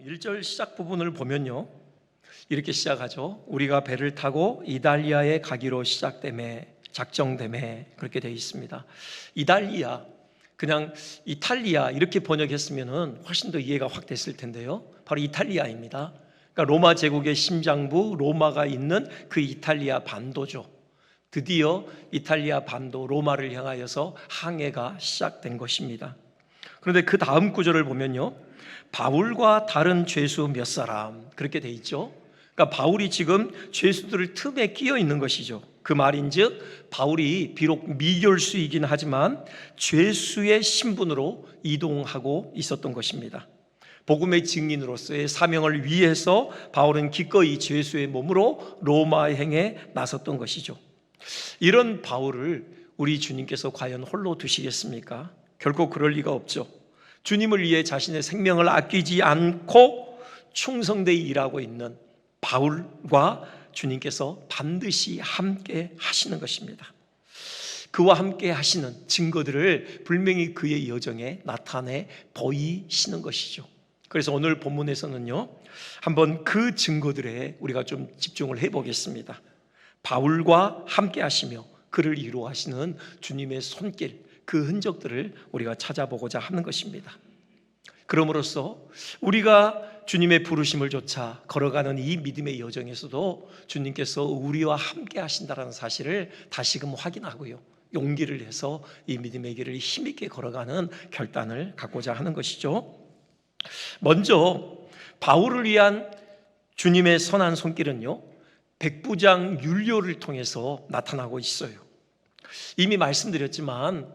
1절 시작 부분을 보면요, 이렇게 시작하죠. 우리가 배를 타고 이달리아에 가기로 시작되매 작정되매, 그렇게 되어 있습니다. 이달리아, 그냥 이탈리아 이렇게 번역했으면 훨씬 더 이해가 확 됐을 텐데요, 바로 이탈리아입니다. 그러니까 로마 제국의 심장부 로마가 있는 그 이탈리아 반도죠. 드디어 이탈리아 반도 로마를 향하여서 항해가 시작된 것입니다. 그런데 그 다음 구절을 보면요, 바울과 다른 죄수 몇 사람, 그렇게 돼 있죠. 그러니까 바울이 지금 죄수들을 틈에 끼어 있는 것이죠. 그 말인즉 바울이 비록 미결수이긴 하지만 죄수의 신분으로 이동하고 있었던 것입니다. 복음의 증인으로서의 사명을 위해서 바울은 기꺼이 죄수의 몸으로 로마에 행해 나섰던 것이죠. 이런 바울을 우리 주님께서 과연 홀로 두시겠습니까? 결코 그럴 리가 없죠. 주님을 위해 자신의 생명을 아끼지 않고 충성되이 일하고 있는 바울과 주님께서 반드시 함께 하시는 것입니다. 그와 함께 하시는 증거들을 분명히 그의 여정에 나타내 보이시는 것이죠. 그래서 오늘 본문에서는요, 한번 그 증거들에 우리가 좀 집중을 해보겠습니다. 바울과 함께 하시며 그를 이루하시는 주님의 손길, 그 흔적들을 우리가 찾아보고자 하는 것입니다. 그럼으로써 우리가 주님의 부르심을 좇아 걸어가는 이 믿음의 여정에서도 주님께서 우리와 함께 하신다는 사실을 다시금 확인하고요, 용기를 내서 이 믿음의 길을 힘있게 걸어가는 결단을 갖고자 하는 것이죠. 먼저 바울을 위한 주님의 선한 손길은요, 백부장 율리오를 통해서 나타나고 있어요. 이미 말씀드렸지만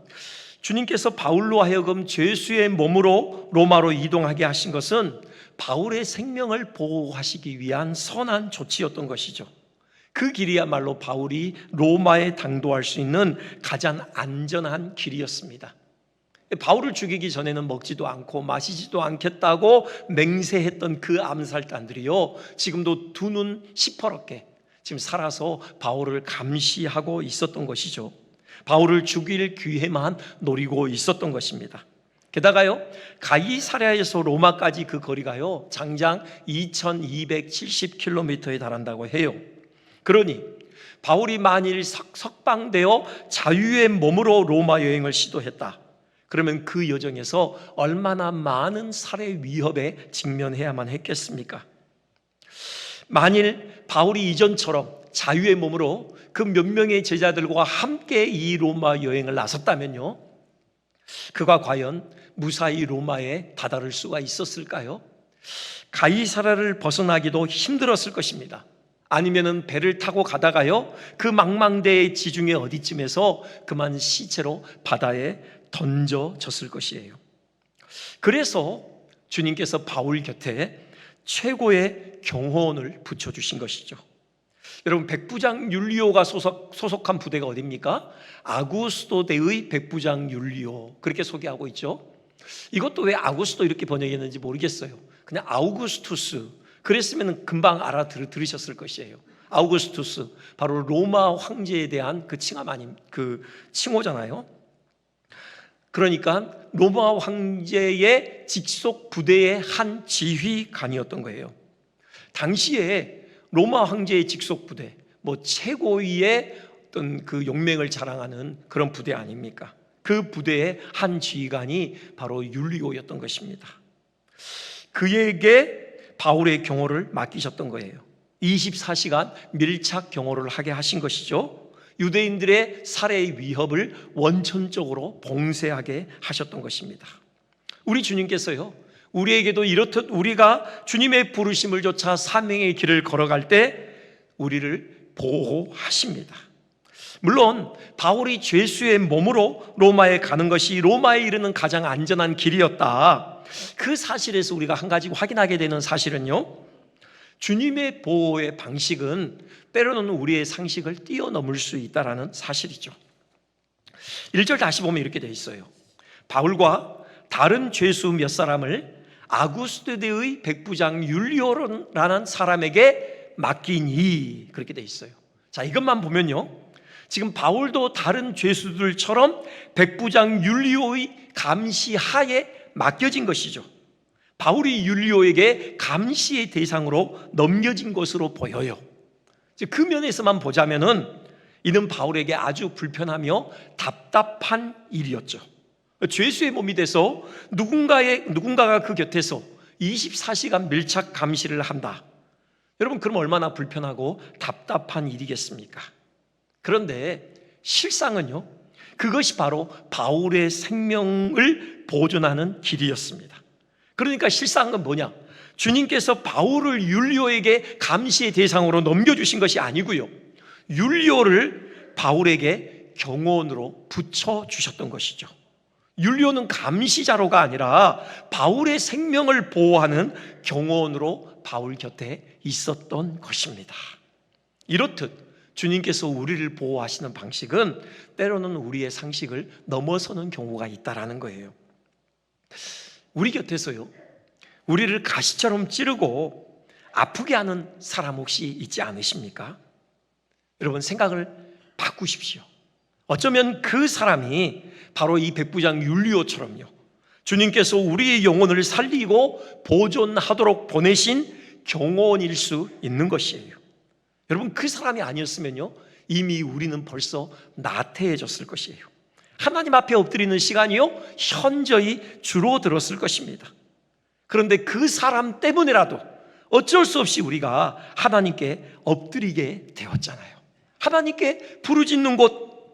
주님께서 바울로 하여금 죄수의 몸으로 로마로 이동하게 하신 것은 바울의 생명을 보호하시기 위한 선한 조치였던 것이죠. 그 길이야말로 바울이 로마에 당도할 수 있는 가장 안전한 길이었습니다. 바울을 죽이기 전에는 먹지도 않고 마시지도 않겠다고 맹세했던 그 암살단들이요, 지금도 두 눈 시퍼렇게 지금 살아서 바울을 감시하고 있었던 것이죠. 바울을 죽일 기회만 노리고 있었던 것입니다. 게다가요, 가이사랴에서 로마까지 그 거리가요, 장장 2270km에 달한다고 해요. 그러니 바울이 만일 석방되어 자유의 몸으로 로마 여행을 시도했다, 그러면 그 여정에서 얼마나 많은 살해 위협에 직면해야만 했겠습니까? 만일 바울이 이전처럼 자유의 몸으로 그 몇 명의 제자들과 함께 이 로마 여행을 나섰다면요, 그가 과연 무사히 로마에 다다를 수가 있었을까요? 가이사랴를 벗어나기도 힘들었을 것입니다. 아니면은 배를 타고 가다가요, 그 망망대해 지중해 어디쯤에서 그만 시체로 바다에 던져졌을 것이에요. 그래서 주님께서 바울 곁에 최고의 경호원을 붙여주신 것이죠. 여러분, 백부장 율리오가 소속한 부대가 어디입니까? 아구스토대의 백부장 율리오, 그렇게 소개하고 있죠. 이것도 왜 아구스토 이렇게 번역했는지 모르겠어요. 그냥 아우구스투스 그랬으면 금방 알아들으셨을 것이에요. 아우구스투스, 바로 로마 황제에 대한 그 칭호잖아요. 그러니까 로마 황제의 직속 부대의 한 지휘관이었던 거예요. 당시에 로마 황제의 직속 부대, 최고위의 어떤 그 용맹을 자랑하는 그런 부대 아닙니까? 그 부대의 한 지휘관이 바로 율리오였던 것입니다. 그에게 바울의 경호를 맡기셨던 거예요. 24시간 밀착 경호를 하게 하신 것이죠. 유대인들의 살해의 위협을 원천적으로 봉쇄하게 하셨던 것입니다. 우리 주님께서요, 우리에게도 이렇듯 우리가 주님의 부르심을 좇아 사명의 길을 걸어갈 때 우리를 보호하십니다. 물론 바울이 죄수의 몸으로 로마에 가는 것이 로마에 이르는 가장 안전한 길이었다, 그 사실에서 우리가 한 가지 확인하게 되는 사실은요, 주님의 보호의 방식은 때로는 우리의 상식을 뛰어넘을 수 있다는 사실이죠. 1절 다시 보면 이렇게 되어 있어요. 바울과 다른 죄수 몇 사람을 아구스토대의 백부장 율리오라는 사람에게 맡기니, 그렇게 되어 있어요. 자, 이것만 보면요, 지금 바울도 다른 죄수들처럼 백부장 율리오의 감시하에 맡겨진 것이죠. 바울이 율리오에게 감시의 대상으로 넘겨진 것으로 보여요. 그 면에서만 보자면은 이는 바울에게 아주 불편하며 답답한 일이었죠. 죄수의 몸이 돼서 누군가가 그 곁에서 24시간 밀착 감시를 한다. 여러분, 그럼 얼마나 불편하고 답답한 일이겠습니까? 그런데 실상은요, 그것이 바로 바울의 생명을 보존하는 길이었습니다. 그러니까 실상은 뭐냐? 주님께서 바울을 율리오에게 감시의 대상으로 넘겨주신 것이 아니고요, 율리오를 바울에게 경호원으로 붙여주셨던 것이죠. 율리오는 감시자로가 아니라 바울의 생명을 보호하는 경호원으로 바울 곁에 있었던 것입니다. 이렇듯 주님께서 우리를 보호하시는 방식은 때로는 우리의 상식을 넘어서는 경우가 있다라는 거예요. 우리 곁에서요, 우리를 가시처럼 찌르고 아프게 하는 사람 혹시 있지 않으십니까? 여러분, 생각을 바꾸십시오. 어쩌면 그 사람이 바로 이 백부장 율리오처럼요, 주님께서 우리의 영혼을 살리고 보존하도록 보내신 경호원일 수 있는 것이에요. 여러분, 그 사람이 아니었으면요, 이미 우리는 벌써 나태해졌을 것이에요. 하나님 앞에 엎드리는 시간이요, 현저히 줄어들었을 것입니다. 그런데 그 사람 때문에라도 어쩔 수 없이 우리가 하나님께 엎드리게 되었잖아요. 하나님께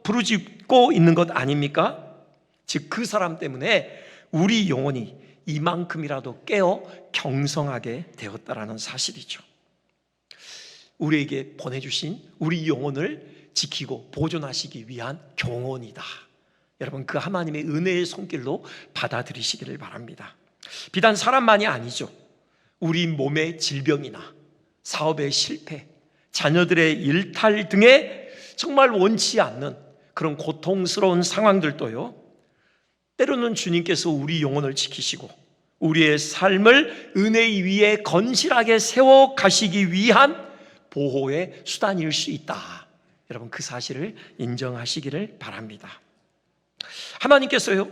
부르짖고 있는 것 아닙니까? 즉, 그 사람 때문에 우리 영혼이 이만큼이라도 깨어 경성하게 되었다라는 사실이죠. 우리에게 보내주신 우리 영혼을 지키고 보존하시기 위한 경호원이다. 여러분, 그 하나님의 은혜의 손길로 받아들이시기를 바랍니다. 비단 사람만이 아니죠. 우리 몸의 질병이나 사업의 실패, 자녀들의 일탈 등의 정말 원치 않는 그런 고통스러운 상황들도요, 때로는 주님께서 우리 영혼을 지키시고 우리의 삶을 은혜 위에 건실하게 세워 가시기 위한 보호의 수단일 수 있다. 여러분, 그 사실을 인정하시기를 바랍니다. 하나님께서요,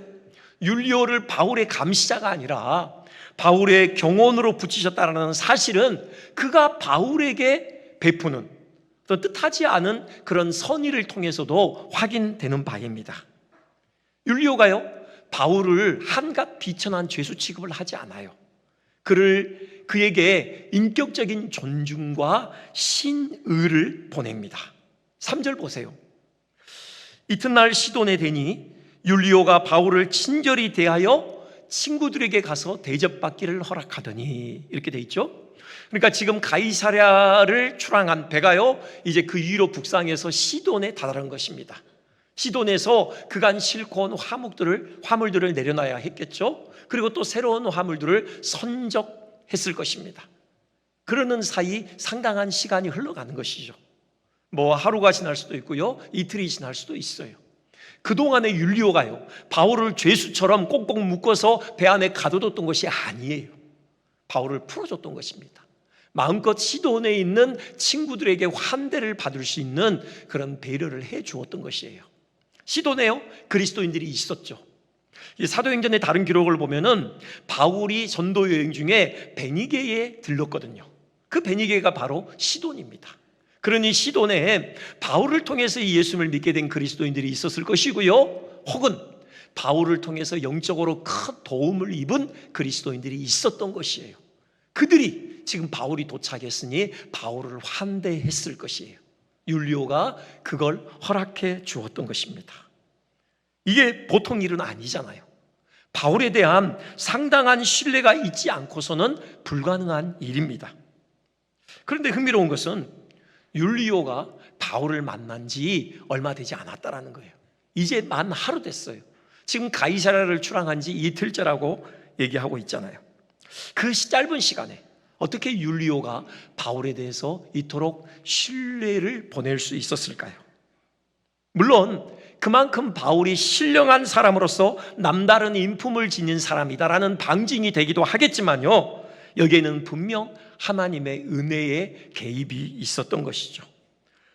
율리오를 바울의 감시자가 아니라 바울의 경호원으로 붙이셨다는 사실은 그가 바울에게 베푸는 또 뜻하지 않은 그런 선의를 통해서도 확인되는 바입니다. 율리오가요, 바울을 한갓 비천한 죄수 취급을 하지 않아요. 그에게 인격적인 존중과 신의를 보냅니다. 3절 보세요. 이튿날 시돈에 대니 율리오가 바울을 친절히 대하여 친구들에게 가서 대접받기를 허락하더니, 이렇게 돼 있죠. 그러니까 지금 가이사랴를 출항한 배가요, 이제 그 위로 북상해서 시돈에 다다른 것입니다. 시돈에서 그간 싣고 온 화물들을 내려놔야 했겠죠. 그리고 또 새로운 화물들을 선적했을 것입니다. 그러는 사이 상당한 시간이 흘러가는 것이죠. 뭐 하루가 지날 수도 있고요, 이틀이 지날 수도 있어요. 그동안의 율리오가요, 바울을 죄수처럼 꼭꼭 묶어서 배 안에 가둬뒀던 것이 아니에요. 바울을 풀어줬던 것입니다. 마음껏 시돈에 있는 친구들에게 환대를 받을 수 있는 그런 배려를 해 주었던 것이에요. 시돈에요, 그리스도인들이 있었죠. 사도행전의 다른 기록을 보면은 바울이 전도 여행 중에 베니게에 들렀거든요. 그 베니게가 바로 시돈입니다. 그러니 시돈에 바울을 통해서 예수님을 믿게 된 그리스도인들이 있었을 것이고요, 혹은 바울을 통해서 영적으로 큰 도움을 입은 그리스도인들이 있었던 것이에요. 그들이 지금 바울이 도착했으니 바울을 환대했을 것이에요. 율리오가 그걸 허락해 주었던 것입니다. 이게 보통 일은 아니잖아요. 바울에 대한 상당한 신뢰가 있지 않고서는 불가능한 일입니다. 그런데 흥미로운 것은 율리오가 바울을 만난 지 얼마 되지 않았다라는 거예요. 이제 만 하루 됐어요. 지금 가이사랴를 출항한 지 이틀째라고 얘기하고 있잖아요. 그 짧은 시간에 어떻게 율리오가 바울에 대해서 이토록 신뢰를 보낼 수 있었을까요? 물론 그만큼 바울이 신령한 사람으로서 남다른 인품을 지닌 사람이다라는 방증이 되기도 하겠지만요, 여기에는 분명 하나님의 은혜의 개입이 있었던 것이죠.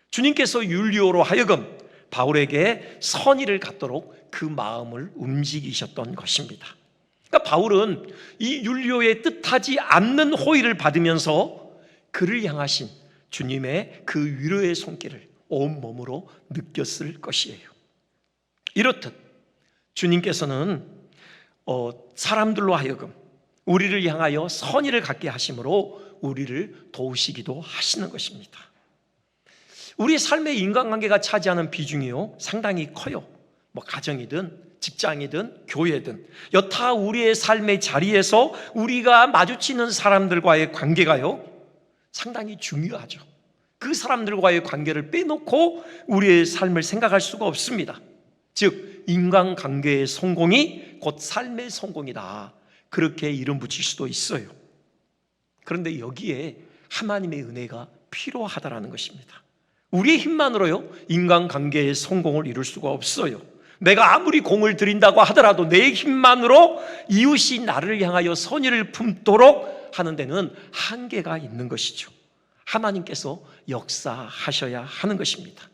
주님께서 율리오로 하여금 바울에게 선의를 갖도록 그 마음을 움직이셨던 것입니다. 그러니까 바울은 이 율리오의 뜻하지 않는 호의를 받으면서 그를 향하신 주님의 그 위로의 손길을 온몸으로 느꼈을 것이에요. 이렇듯 주님께서는 사람들로 하여금 우리를 향하여 선의를 갖게 하심으로 우리를 도우시기도 하시는 것입니다. 우리의 삶의 인간관계가 차지하는 비중이요 상당히 커요. 가정이든 직장이든 교회든 여타 우리의 삶의 자리에서 우리가 마주치는 사람들과의 관계가요 상당히 중요하죠. 그 사람들과의 관계를 빼놓고 우리의 삶을 생각할 수가 없습니다. 즉 인간관계의 성공이 곧 삶의 성공이다, 그렇게 이름 붙일 수도 있어요. 그런데 여기에 하나님의 은혜가 필요하다라는 것입니다. 우리의 힘만으로요 인간관계의 성공을 이룰 수가 없어요. 내가 아무리 공을 들인다고 하더라도 내 힘만으로 이웃이 나를 향하여 선의를 품도록 하는 데는 한계가 있는 것이죠. 하나님께서 역사하셔야 하는 것입니다.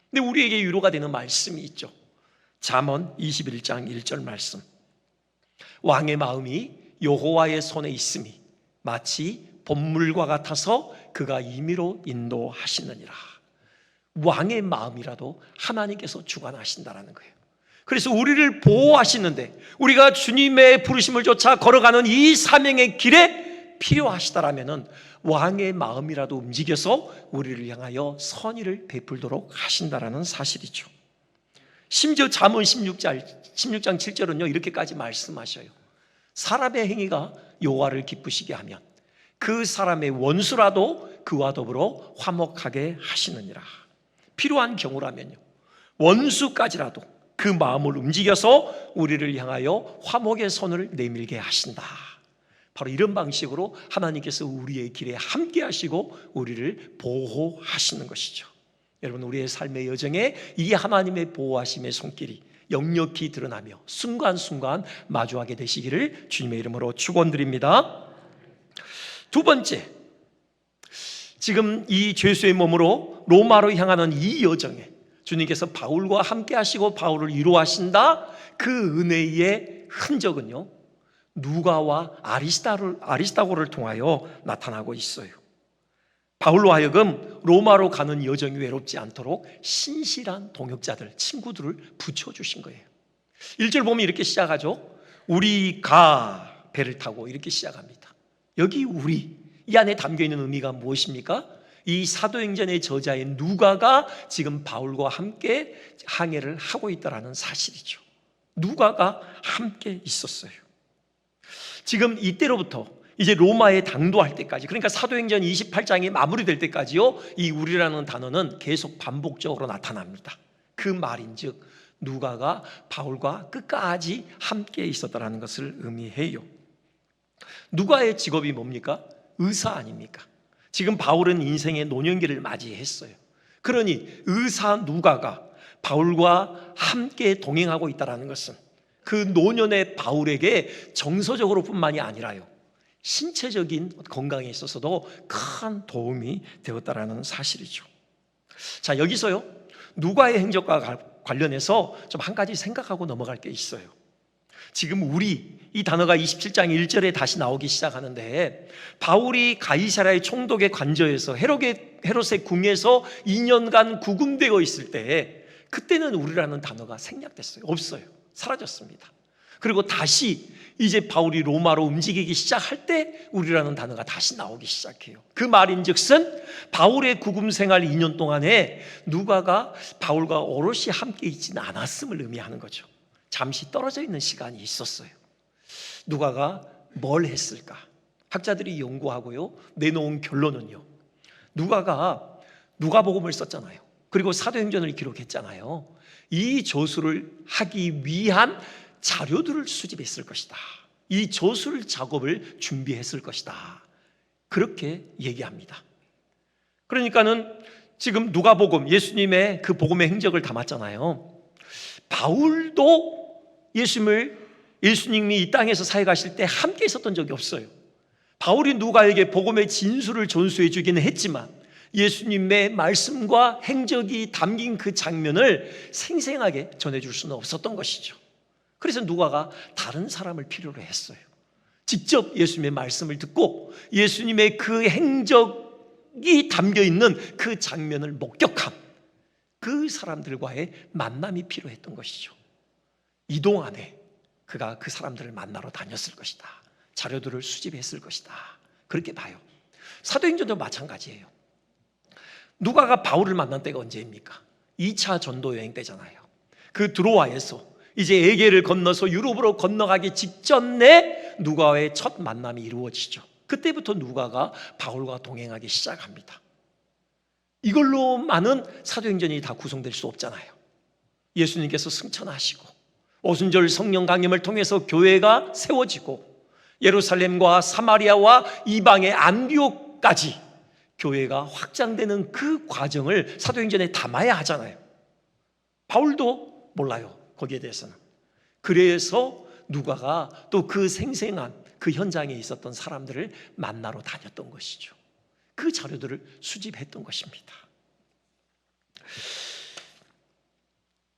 근데 우리에게 위로가 되는 말씀이 있죠. 잠언 21장 1절 말씀. 왕의 마음이 여호와의 손에 있음이 마치 봇물과 같아서 그가 임의로 인도하시느니라. 왕의 마음이라도 하나님께서 주관하신다라는 거예요. 그래서 우리를 보호하시는데 우리가 주님의 부르심을 쫓아 걸어가는 이 사명의 길에 필요하시다라면 왕의 마음이라도 움직여서 우리를 향하여 선의를 베풀도록 하신다라는 사실이죠. 심지어 잠언 16장 7절은요 이렇게까지 말씀하셔요. 사람의 행위가 여호와를 기쁘시게 하면 그 사람의 원수라도 그와 더불어 화목하게 하시느니라. 필요한 경우라면요 원수까지라도 그 마음을 움직여서 우리를 향하여 화목의 손을 내밀게 하신다. 바로 이런 방식으로 하나님께서 우리의 길에 함께 하시고 우리를 보호하시는 것이죠. 여러분, 우리의 삶의 여정에 이 하나님의 보호하심의 손길이 역력히 드러나며 순간순간 마주하게 되시기를 주님의 이름으로 축원드립니다. 두 번째, 지금 이 죄수의 몸으로 로마로 향하는 이 여정에 주님께서 바울과 함께 하시고 바울을 위로하신다. 그 은혜의 흔적은요 누가와 아리스다고를 통하여 나타나고 있어요. 바울로 하여금 로마로 가는 여정이 외롭지 않도록 신실한 동역자들, 친구들을 붙여주신 거예요. 1절 보면 이렇게 시작하죠. 우리가 배를 타고 이렇게 시작합니다. 여기 우리, 이 안에 담겨있는 의미가 무엇입니까? 이 사도행전의 저자인 누가가 지금 바울과 함께 항해를 하고 있다는 사실이죠. 누가가 함께 있었어요. 지금 이때로부터 이제 로마에 당도할 때까지, 그러니까 사도행전 28장이 마무리될 때까지요 이 우리라는 단어는 계속 반복적으로 나타납니다. 그 말인즉 누가가 바울과 끝까지 함께 있었다는 것을 의미해요. 누가의 직업이 뭡니까? 의사 아닙니까? 지금 바울은 인생의 노년기를 맞이했어요. 그러니 의사 누가가 바울과 함께 동행하고 있다는 것은 그 노년의 바울에게 정서적으로 뿐만이 아니라요 신체적인 건강에 있어서도 큰 도움이 되었다는 사실이죠. 자, 여기서요 누가의 행적과 관련해서 좀 한 가지 생각하고 넘어갈 게 있어요. 지금 우리, 이 단어가 27장 1절에 다시 나오기 시작하는데 바울이 가이사랴의 총독의 관저에서 헤롯의 궁에서 2년간 구금되어 있을 때 그때는 우리라는 단어가 생략됐어요. 없어요. 사라졌습니다. 그리고 다시 이제 바울이 로마로 움직이기 시작할 때 우리라는 단어가 다시 나오기 시작해요. 그 말인즉슨 바울의 구금 생활 2년 동안에 누가가 바울과 오롯이 함께 있지는 않았음을 의미하는 거죠. 잠시 떨어져 있는 시간이 있었어요. 누가가 뭘 했을까? 학자들이 연구하고요 내놓은 결론은요 누가가 누가복음을 썼잖아요. 그리고 사도행전을 기록했잖아요. 이 저술을 하기 위한 자료들을 수집했을 것이다. 이 저술 작업을 준비했을 것이다. 그렇게 얘기합니다. 그러니까는 지금 누가복음, 예수님의 그 복음의 행적을 담았잖아요. 바울도 예수님이 이 땅에서 사역하실 때 함께 있었던 적이 없어요. 바울이 누가에게 복음의 진술을 전수해 주기는 했지만 예수님의 말씀과 행적이 담긴 그 장면을 생생하게 전해줄 수는 없었던 것이죠. 그래서 누가가 다른 사람을 필요로 했어요. 직접 예수님의 말씀을 듣고 예수님의 그 행적이 담겨있는 그 장면을 목격한 그 사람들과의 만남이 필요했던 것이죠. 이동 안에 그가 그 사람들을 만나러 다녔을 것이다. 자료들을 수집했을 것이다. 그렇게 봐요. 사도행전도 마찬가지예요. 누가가 바울을 만난 때가 언제입니까? 2차 전도 여행 때잖아요. 그 드로아에서 이제 에게를 건너서 유럽으로 건너가기 직전에 누가와의 첫 만남이 이루어지죠. 그때부터 누가가 바울과 동행하기 시작합니다. 이걸로만은 사도행전이 다 구성될 수 없잖아요. 예수님께서 승천하시고 오순절 성령 강림을 통해서 교회가 세워지고 예루살렘과 사마리아와 이방의 안디옥까지 교회가 확장되는 그 과정을 사도행전에 담아야 하잖아요. 바울도 몰라요, 거기에 대해서는. 그래서 누가가 또 그 생생한 그 현장에 있었던 사람들을 만나러 다녔던 것이죠. 그 자료들을 수집했던 것입니다.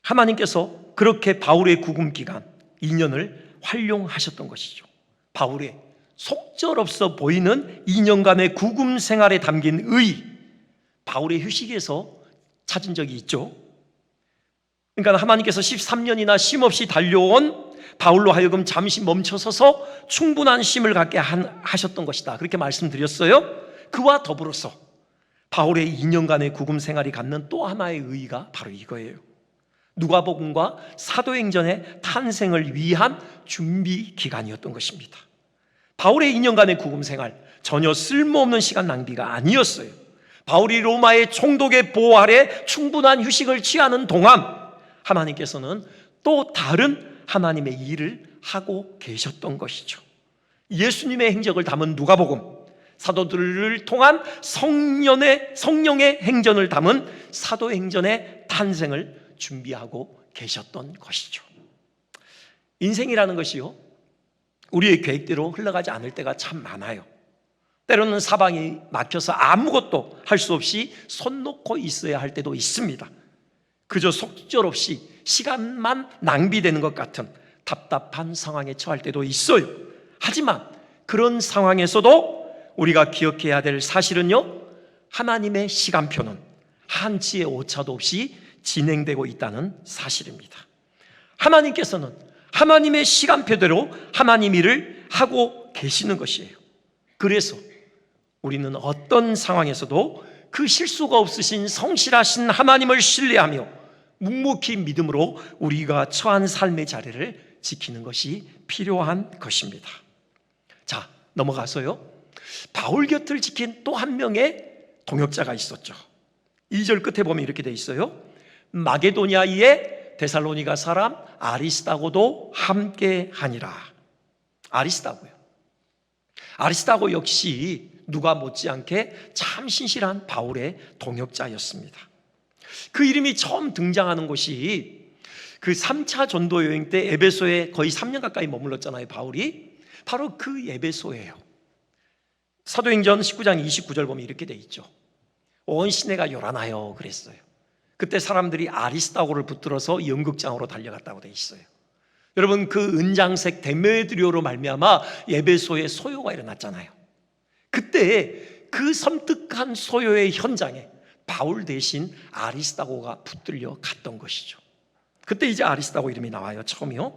하나님께서 그렇게 바울의 구금 기간 2년을 활용하셨던 것이죠. 바울의 속절없어 보이는 2년간의 구금 생활에 담긴 의, 바울의 휴식에서 찾은 적이 있죠. 그러니까 하나님께서 13년이나 쉼없이 달려온 바울로 하여금 잠시 멈춰서서 충분한 쉼을 갖게 하셨던 것이다. 그렇게 말씀드렸어요. 그와 더불어서 바울의 2년간의 구금 생활이 갖는 또 하나의 의의가 바로 이거예요. 누가복음과 사도행전의 탄생을 위한 준비 기간이었던 것입니다. 바울의 2년간의 구금 생활, 전혀 쓸모없는 시간 낭비가 아니었어요. 바울이 로마의 총독의 보호 아래 충분한 휴식을 취하는 동안 하나님께서는 또 다른 하나님의 일을 하고 계셨던 것이죠. 예수님의 행적을 담은 누가복음, 사도들을 통한 성령의 행전을 담은 사도행전의 탄생을 준비하고 계셨던 것이죠. 인생이라는 것이요, 우리의 계획대로 흘러가지 않을 때가 참 많아요. 때로는 사방이 막혀서 아무것도 할 수 없이 손 놓고 있어야 할 때도 있습니다. 그저 속절없이 시간만 낭비되는 것 같은 답답한 상황에 처할 때도 있어요. 하지만 그런 상황에서도 우리가 기억해야 될 사실은요, 하나님의 시간표는 한치의 오차도 없이 진행되고 있다는 사실입니다. 하나님께서는 하나님의 시간표대로 하나님 일을 하고 계시는 것이에요. 그래서 우리는 어떤 상황에서도 그 실수가 없으신 성실하신 하나님을 신뢰하며 묵묵히 믿음으로 우리가 처한 삶의 자리를 지키는 것이 필요한 것입니다. 자, 넘어가서요, 바울 곁을 지킨 또 한 명의 동역자가 있었죠. 2절 끝에 보면 이렇게 돼 있어요. 마게도냐의 데살로니가 사람 아리스다고도 함께 하니라. 아리스다고 역시 누가 못지않게 참 신실한 바울의 동역자였습니다. 그 이름이 처음 등장하는 곳이 그 3차 전도 여행 때 에베소에 거의 3년 가까이 머물렀잖아요, 바울이. 바로 그 에베소예요. 사도행전 19장 29절 보면 이렇게 돼 있죠. 온 시내가 요란하여 그랬어요. 그때 사람들이 아리스다고를 붙들어서 연극장으로 달려갔다고 돼 있어요. 여러분, 그 은장색 데메드리오로 말미암아 에베소에 소요가 일어났잖아요. 그때 그 섬뜩한 소요의 현장에 바울 대신 아리스다고가 붙들려 갔던 것이죠. 그때 이제 아리스다고 이름이 나와요, 처음이요.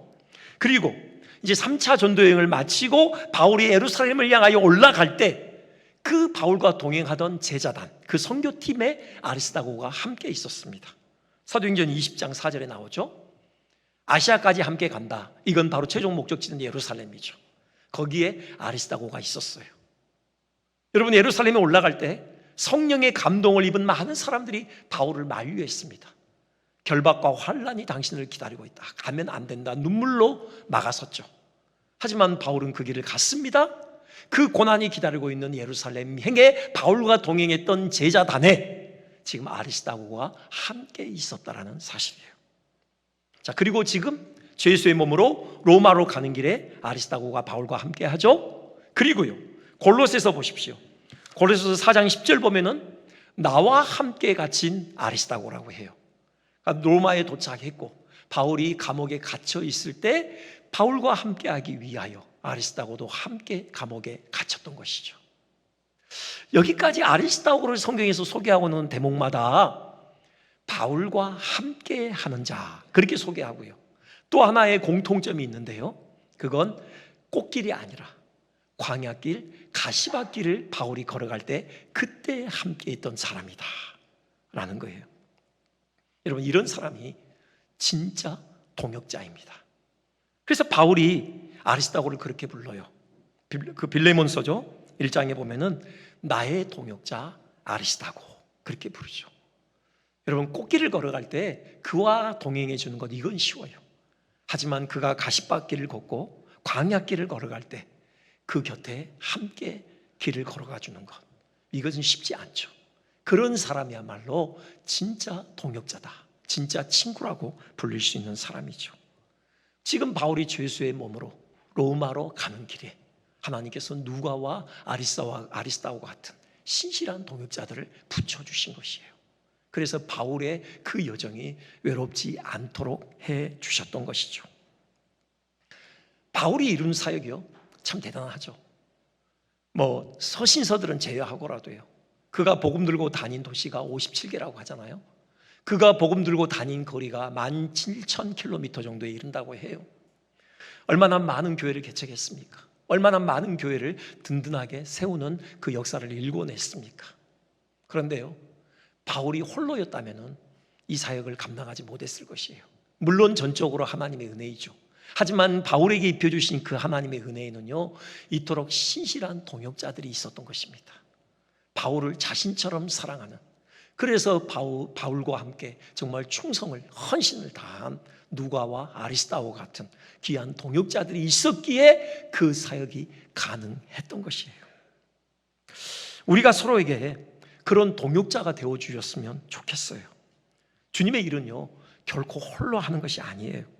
그리고 이제 3차 전도여행을 마치고 바울이 예루살렘을 향하여 올라갈 때 그 바울과 동행하던 제자단, 그 선교팀에 아리스다고가 함께 있었습니다. 사도행전 20장 4절에 나오죠. 아시아까지 함께 간다. 이건 바로 최종 목적지는 예루살렘이죠. 거기에 아리스다고가 있었어요. 여러분, 예루살렘에 올라갈 때 성령의 감동을 입은 많은 사람들이 바울을 만류했습니다. 결박과 환란이 당신을 기다리고 있다. 가면 안 된다. 눈물로 막아섰죠. 하지만 바울은 그 길을 갔습니다. 그 고난이 기다리고 있는 예루살렘 행에 바울과 동행했던 제자단에 지금 아리스다고가 함께 있었다라는 사실이에요. 자, 그리고 지금 죄수의 몸으로 로마로 가는 길에 아리스다고가 바울과 함께 하죠. 그리고요, 골로새서 보십시오. 골로새서 4장 10절 보면은 나와 함께 갇힌 아리스다고라고 해요. 로마에 도착했고 바울이 감옥에 갇혀 있을 때 바울과 함께하기 위하여 아리스다고도 함께 감옥에 갇혔던 것이죠. 여기까지 아리스다고를 성경에서 소개하고 있는 대목마다 바울과 함께하는 자 그렇게 소개하고요. 또 하나의 공통점이 있는데요. 그건 꽃길이 아니라 광야길, 가시밭길을 바울이 걸어갈 때 그때 함께 있던 사람이다 라는 거예요. 여러분, 이런 사람이 진짜 동역자입니다. 그래서 바울이 아리스다고를 그렇게 불러요. 그 빌레몬서죠 1장에 보면은 나의 동역자 아리스다고 그렇게 부르죠. 여러분, 꽃길을 걸어갈 때 그와 동행해 주는 것, 이건 쉬워요. 하지만 그가 가시밭길을 걷고 광야길을 걸어갈 때 그 곁에 함께 길을 걸어가 주는 것, 이것은 쉽지 않죠. 그런 사람이야말로 진짜 동역자다, 진짜 친구라고 불릴 수 있는 사람이죠. 지금 바울이 죄수의 몸으로 로마로 가는 길에 하나님께서 누가와 아리스다와 같은 신실한 동역자들을 붙여주신 것이에요. 그래서 바울의 그 여정이 외롭지 않도록 해 주셨던 것이죠. 바울이 이룬 사역이요, 참 대단하죠. 서신서들은 제외하고라도요, 그가 복음 들고 다닌 도시가 57개라고 하잖아요. 그가 복음 들고 다닌 거리가 17,000km 정도에 이른다고 해요. 얼마나 많은 교회를 개척했습니까? 얼마나 많은 교회를 든든하게 세우는 그 역사를 일궈냈습니까? 그런데요, 바울이 홀로였다면 이 사역을 감당하지 못했을 것이에요. 물론 전적으로 하나님의 은혜이죠. 하지만 바울에게 입혀주신 그 하나님의 은혜에는요, 이토록 신실한 동역자들이 있었던 것입니다. 바울을 자신처럼 사랑하는, 그래서 바울과 함께 정말 충성을, 헌신을 다한 누가와 아리스다와 같은 귀한 동역자들이 있었기에 그 사역이 가능했던 것이에요. 우리가 서로에게 그런 동역자가 되어주셨으면 좋겠어요. 주님의 일은요, 결코 홀로 하는 것이 아니에요.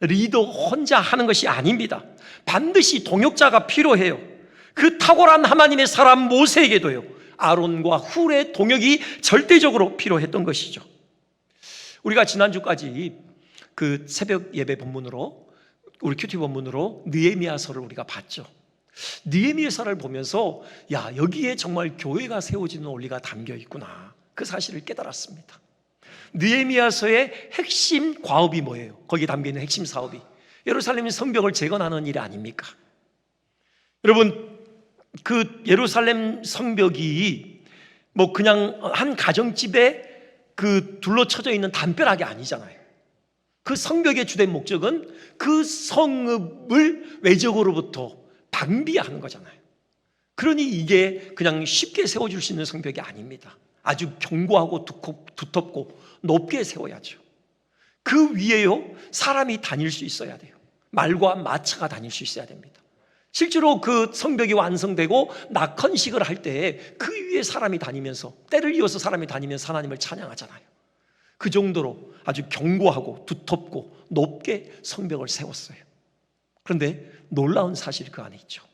리더 혼자 하는 것이 아닙니다. 반드시 동역자가 필요해요. 그 탁월한 하나님의 사람 모세에게도요, 아론과 훌의 동역이 절대적으로 필요했던 것이죠. 우리가 지난주까지 그 새벽 예배 본문으로, 우리 큐티 본문으로 느헤미야서를 우리가 봤죠. 느헤미야서를 보면서 여기에 정말 교회가 세워지는 원리가 담겨 있구나, 그 사실을 깨달았습니다. 느헤미야서의 핵심 과업이 뭐예요? 거기에 담겨있는 핵심 사업이 예루살렘 성벽을 재건하는 일 아닙니까? 여러분, 그 예루살렘 성벽이 그냥 한 가정집에 그 둘러쳐져 있는 담벼락이 아니잖아요. 그 성벽의 주된 목적은 그 성읍을 외적으로부터 방비하는 거잖아요. 그러니 이게 그냥 쉽게 세워줄 수 있는 성벽이 아닙니다. 아주 견고하고 두텁고 높게 세워야죠. 그 위에요, 사람이 다닐 수 있어야 돼요. 말과 마차가 다닐 수 있어야 됩니다. 실제로 그 성벽이 완성되고 낙헌식을 할 때 그 위에 사람이 다니면서, 때를 이어서 사람이 다니면서 하나님을 찬양하잖아요. 그 정도로 아주 견고하고 두텁고 높게 성벽을 세웠어요. 그런데 놀라운 사실이 그 안에 있죠.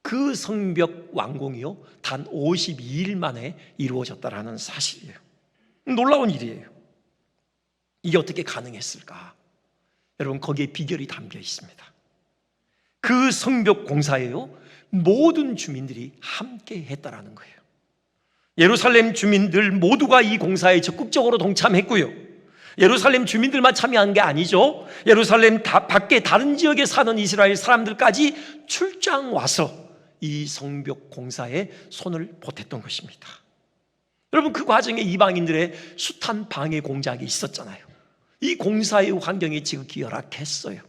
그 성벽 완공이요, 단 52일 만에 이루어졌다라는 사실이에요. 놀라운 일이에요. 이게 어떻게 가능했을까? 여러분, 거기에 비결이 담겨 있습니다. 그 성벽 공사에요, 모든 주민들이 함께 했다라는 거예요. 예루살렘 주민들 모두가 이 공사에 적극적으로 동참했고요, 예루살렘 주민들만 참여한 게 아니죠. 예루살렘 밖에 다른 지역에 사는 이스라엘 사람들까지 출장 와서 이 성벽 공사에 손을 보탰던 것입니다. 여러분, 그 과정에 이방인들의 숱한 방해 공작이 있었잖아요. 이 공사의 환경이 지극히 열악했어요.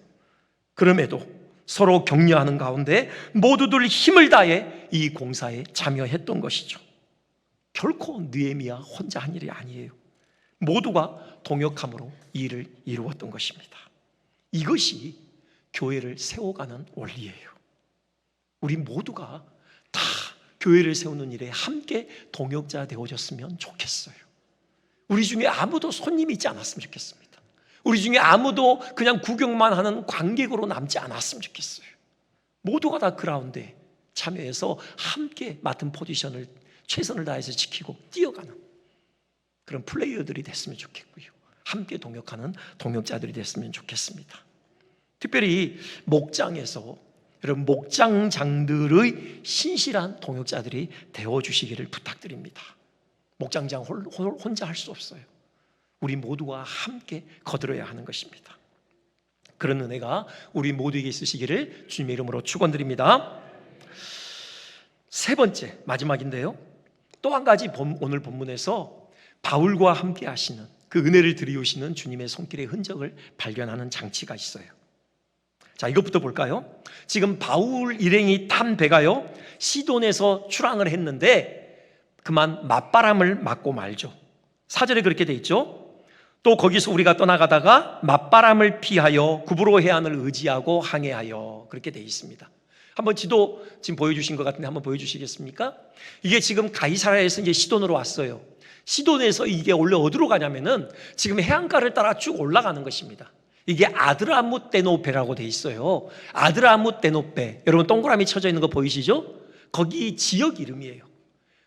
그럼에도 서로 격려하는 가운데 모두들 힘을 다해 이 공사에 참여했던 것이죠. 결코 느헤미야 혼자 한 일이 아니에요. 모두가 동역함으로 이 일을 이루었던 것입니다. 이것이 교회를 세워가는 원리예요. 우리 모두가 다 교회를 세우는 일에 함께 동역자 되어졌으면 좋겠어요. 우리 중에 아무도 손님이 있지 않았으면 좋겠습니다. 우리 중에 아무도 그냥 구경만 하는 관객으로 남지 않았으면 좋겠어요. 모두가 다 그라운드에 참여해서 함께 맡은 포지션을 최선을 다해서 지키고 뛰어가는 그런 플레이어들이 됐으면 좋겠고요. 함께 동역하는 동역자들이 됐으면 좋겠습니다. 특별히 목장에서 여러분 목장장들의 신실한 동역자들이 되어주시기를 부탁드립니다. 목장장 혼자 할 수 없어요. 우리 모두가 함께 거들어야 하는 것입니다. 그런 은혜가 우리 모두에게 있으시기를 주님의 이름으로 축원드립니다. 세 번째, 마지막인데요, 또 한 가지 오늘 본문에서 바울과 함께 하시는 그 은혜를 들이우시는 주님의 손길의 흔적을 발견하는 장치가 있어요. 자, 이것부터 볼까요? 지금 바울 일행이 탄 배가요, 시돈에서 출항을 했는데 그만 맞바람을 맞고 말죠. 4절에 그렇게 돼 있죠. 또 거기서 우리가 떠나가다가 맞바람을 피하여 구브로 해안을 의지하고 항해하여, 그렇게 돼 있습니다. 한번 지도 지금 보여주신 것 같은데 한번 보여주시겠습니까? 이게 지금 가이사라에서 이제 시돈으로 왔어요. 시돈에서 이게 원래 어디로 가냐면은 지금 해안가를 따라 쭉 올라가는 것입니다. 이게 아드라무떼노베라고 돼 있어요. 아드라무떼노베, 여러분 동그라미 쳐져 있는 거 보이시죠? 거기 지역 이름이에요.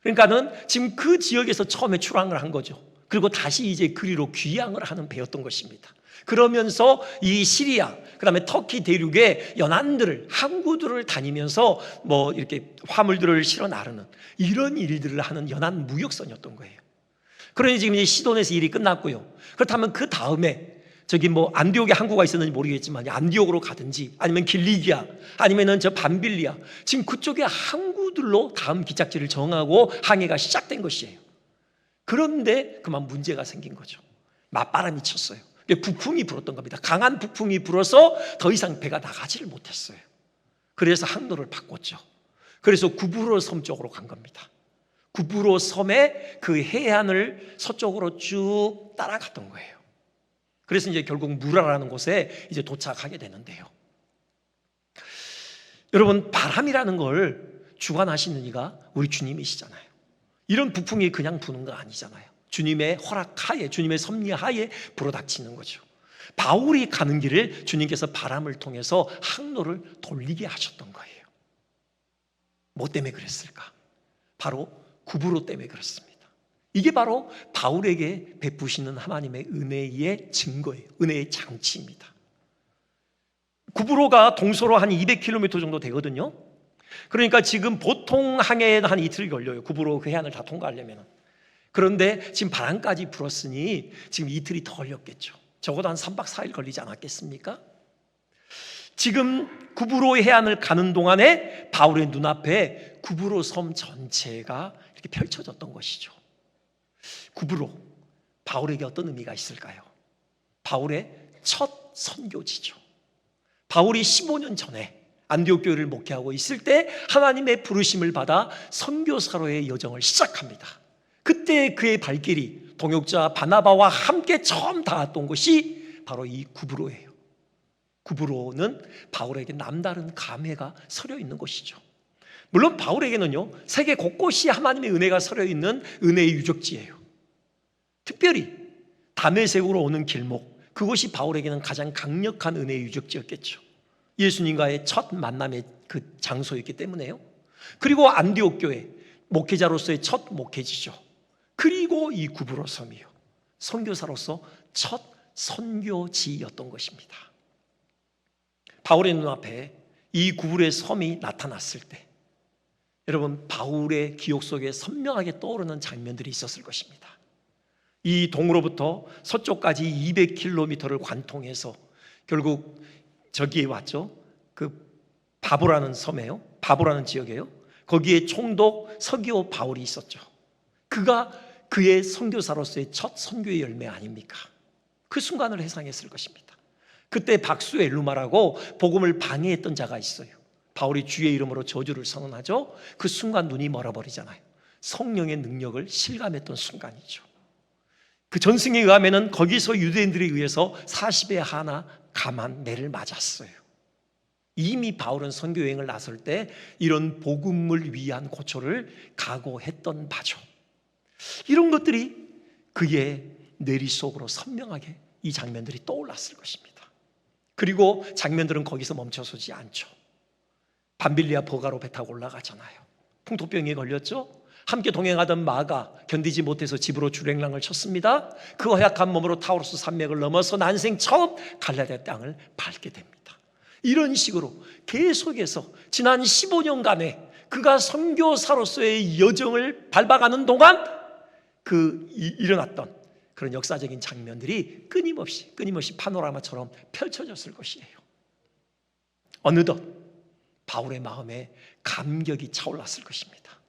그러니까는 지금 그 지역에서 처음에 출항을 한 거죠. 그리고 다시 이제 그리로 귀향을 하는 배였던 것입니다. 그러면서 이 시리아, 그 다음에 터키 대륙의 연안들을, 항구들을 다니면서 뭐 이렇게 화물들을 실어 나르는 이런 일들을 하는 연안 무역선이었던 거예요. 그러니 지금 이제 시돈에서 일이 끝났고요. 그렇다면 그 다음에 저기 뭐 안디옥에 항구가 있었는지 모르겠지만 안디옥으로 가든지 아니면 길리기아 아니면은 저 밤빌리아, 지금 그쪽의 항구들로 다음 기착지를 정하고 항해가 시작된 것이에요. 그런데 그만 문제가 생긴 거죠. 맞바람이 쳤어요. 북풍이 불었던 겁니다. 강한 북풍이 불어서 더 이상 배가 나가지를 못했어요. 그래서 항로를 바꿨죠. 그래서 구브로 섬 쪽으로 간 겁니다. 구브로 섬의 그 해안을 서쪽으로 쭉 따라갔던 거예요. 그래서 이제 결국 무라라는 곳에 이제 도착하게 되는데요. 여러분, 바람이라는 걸 주관하시는 이가 우리 주님이시잖아요. 이런 북풍이 그냥 부는 거 아니잖아요. 주님의 허락하에, 주님의 섭리하에 불어닥치는 거죠. 바울이 가는 길을 주님께서 바람을 통해서 항로를 돌리게 하셨던 거예요. 뭐 때문에 그랬을까? 바로 구브로 때문에 그렇습니다. 이게 바로 바울에게 베푸시는 하나님의 은혜의 증거예요. 은혜의 장치입니다. 구브로가 동서로 한 200km 정도 되거든요. 그러니까 지금 보통 항해에 한 이틀 걸려요. 구브로 그 해안을 다 통과하려면. 그런데 지금 바람까지 불었으니 지금 이틀이 더 걸렸겠죠. 적어도 한 3박 4일 걸리지 않았겠습니까? 지금 구브로 해안을 가는 동안에 바울의 눈앞에 구브로 섬 전체가 이렇게 펼쳐졌던 것이죠. 구브로, 바울에게 어떤 의미가 있을까요? 바울의 첫 선교지죠. 바울이 15년 전에 안디옥 교회를 목회하고 있을 때 하나님의 부르심을 받아 선교사로의 여정을 시작합니다. 그때 그의 발길이 동역자 바나바와 함께 처음 닿았던 것이 바로 이 구브로예요. 구브로는 바울에게 남다른 감회가 서려 있는 곳이죠. 물론 바울에게는요, 세계 곳곳이 하나님의 은혜가 서려 있는 은혜의 유적지예요. 특별히 다메섹으로 오는 길목, 그것이 바울에게는 가장 강력한 은혜의 유적지였겠죠. 예수님과의 첫 만남의 그 장소였기 때문에요. 그리고 안디옥 교회 목회자로서의 첫 목회지죠. 그리고 이 구브로 섬이요, 선교사로서 첫 선교지였던 것입니다. 바울의 눈앞에 이 구브로의 섬이 나타났을 때 여러분, 바울의 기억 속에 선명하게 떠오르는 장면들이 있었을 것입니다. 이 동으로부터 서쪽까지 200km를 관통해서 결국 저기에 왔죠. 그 바보라는 섬이에요. 바보라는 지역이에요. 거기에 총독 서기오 바울이 있었죠. 그가 그의 선교사로서의 첫 선교의 열매 아닙니까? 그 순간을 회상했을 것입니다. 그때 박수 엘루마라고 복음을 방해했던 자가 있어요. 바울이 주의 이름으로 저주를 선언하죠. 그 순간 눈이 멀어버리잖아요. 성령의 능력을 실감했던 순간이죠. 그 전승에 의하면은 거기서 유대인들에 의해서 40에 하나 감한 매를 맞았어요. 이미 바울은 선교 여행을 나설 때 이런 복음을 위한 고초를 각오했던 바죠. 이런 것들이 그의 뇌리 속으로 선명하게 이 장면들이 떠올랐을 것입니다. 그리고 장면들은 거기서 멈춰서지 않죠. 밤빌리아 버가로 배 타고 올라가잖아요. 풍토병에 걸렸죠. 함께 동행하던 마가 견디지 못해서 집으로 주랭랑을 쳤습니다. 그 허약한 몸으로 타우로스 산맥을 넘어서 난생 처음 갈라디아 땅을 밟게 됩니다. 이런 식으로 계속해서 지난 15년간에 그가 선교사로서의 여정을 밟아가는 동안 일어났던 그런 역사적인 장면들이 끊임없이 파노라마처럼 펼쳐졌을 것이에요. 어느덧 바울의 마음에 감격이 차올랐을 것입니다.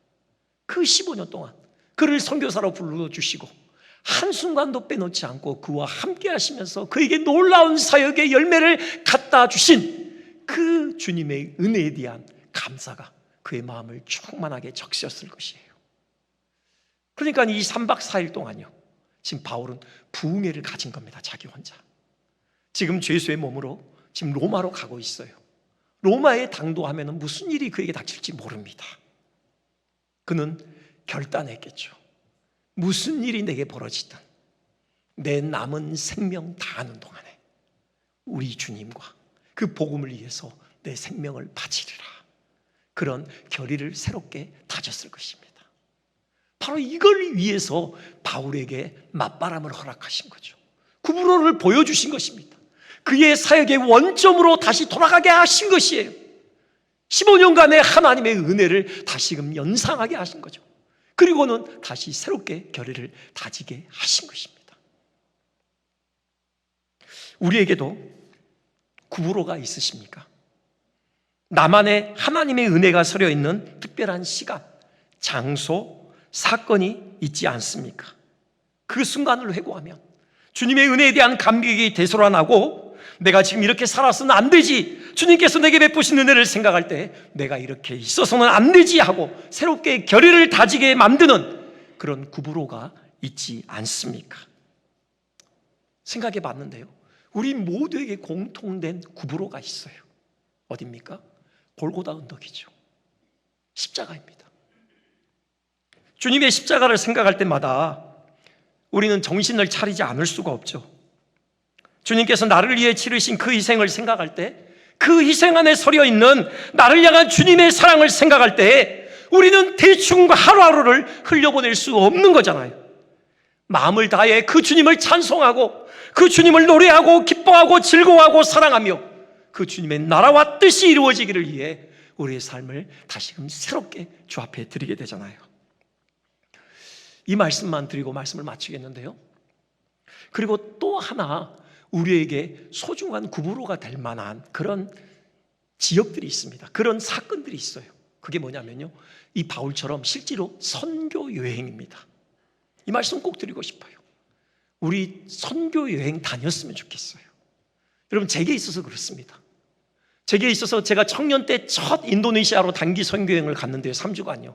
그 15년 동안 그를 선교사로 불러주시고 한순간도 빼놓지 않고 그와 함께 하시면서 그에게 놀라운 사역의 열매를 갖다 주신 그 주님의 은혜에 대한 감사가 그의 마음을 충만하게 적셨을 것이에요. 그러니까 이 3박 4일 동안요, 지금 바울은 부흥회를 가진 겁니다. 자기 혼자. 지금 죄수의 몸으로 지금 로마로 가고 있어요. 로마에 당도하면 무슨 일이 그에게 닥칠지 모릅니다. 그는 결단했겠죠. 무슨 일이 내게 벌어지든 내 남은 생명 다하는 동안에 우리 주님과 그 복음을 위해서 내 생명을 바치리라. 그런 결의를 새롭게 다졌을 것입니다. 바로 이걸 위해서 바울에게 맞바람을 허락하신 거죠. 구브로를 보여주신 것입니다. 그의 사역의 원점으로 다시 돌아가게 하신 것이에요. 15년간의 하나님의 은혜를 다시금 연상하게 하신 거죠. 그리고는 다시 새롭게 결의를 다지게 하신 것입니다. 우리에게도 구브로가 있으십니까? 나만의 하나님의 은혜가 서려 있는 특별한 시간, 장소, 사건이 있지 않습니까? 그 순간을 회고하면 주님의 은혜에 대한 감격이 되살아나고 내가 지금 이렇게 살아서는 안 되지, 주님께서 내게 베푸신 은혜를 생각할 때 내가 이렇게 있어서는 안 되지 하고 새롭게 결의를 다지게 만드는 그런 구브로가 있지 않습니까? 생각해 봤는데요, 우리 모두에게 공통된 구브로가 있어요. 어디입니까? 골고다 언덕이죠. 십자가입니다. 주님의 십자가를 생각할 때마다 우리는 정신을 차리지 않을 수가 없죠. 주님께서 나를 위해 치르신 그 희생을 생각할 때, 그 희생 안에 서려 있는 나를 향한 주님의 사랑을 생각할 때 우리는 대충 하루하루를 흘려보낼 수 없는 거잖아요. 마음을 다해 그 주님을 찬송하고 그 주님을 노래하고 기뻐하고 즐거워하고 사랑하며 그 주님의 나라와 뜻이 이루어지기를 위해 우리의 삶을 다시금 새롭게 주 앞에 드리게 되잖아요. 이 말씀만 드리고 말씀을 마치겠는데요, 그리고 또 하나 우리에게 소중한 구브로가 될 만한 그런 지역들이 있습니다. 그런 사건들이 있어요. 그게 뭐냐면요, 이 바울처럼 실제로 선교 여행입니다. 이 말씀 꼭 드리고 싶어요. 우리 선교 여행 다녔으면 좋겠어요. 여러분, 제게 있어서 그렇습니다. 제게 있어서 제가 청년 때 첫 인도네시아로 단기 선교 여행을 갔는데요, 3주간요.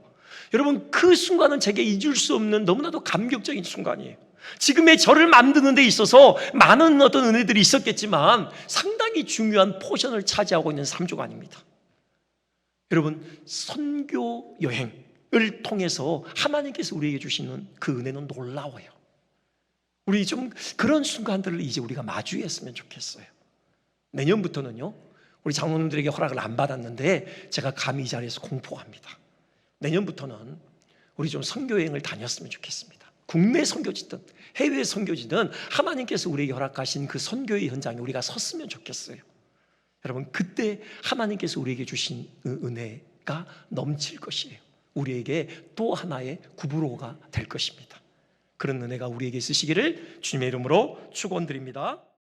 여러분, 그 순간은 제게 잊을 수 없는 너무나도 감격적인 순간이에요. 지금의 저를 만드는 데 있어서 많은 어떤 은혜들이 있었겠지만 상당히 중요한 포션을 차지하고 있는 3주간입니다. 여러분, 선교 여행을 통해서 하나님께서 우리에게 주시는 그 은혜는 놀라워요. 우리 좀 그런 순간들을 이제 우리가 마주했으면 좋겠어요. 내년부터는요, 우리 장로님들에게 허락을 안 받았는데 제가 감히 이 자리에서 공포합니다. 내년부터는 우리 좀 선교여행을 다녔으면 좋겠습니다. 국내 선교지든 해외 선교지든 하나님께서 우리에게 허락하신 그 선교의 현장에 우리가 섰으면 좋겠어요. 여러분, 그때 하나님께서 우리에게 주신 은혜가 넘칠 것이에요. 우리에게 또 하나의 구브로가 될 것입니다. 그런 은혜가 우리에게 있으시기를 주님의 이름으로 축원드립니다.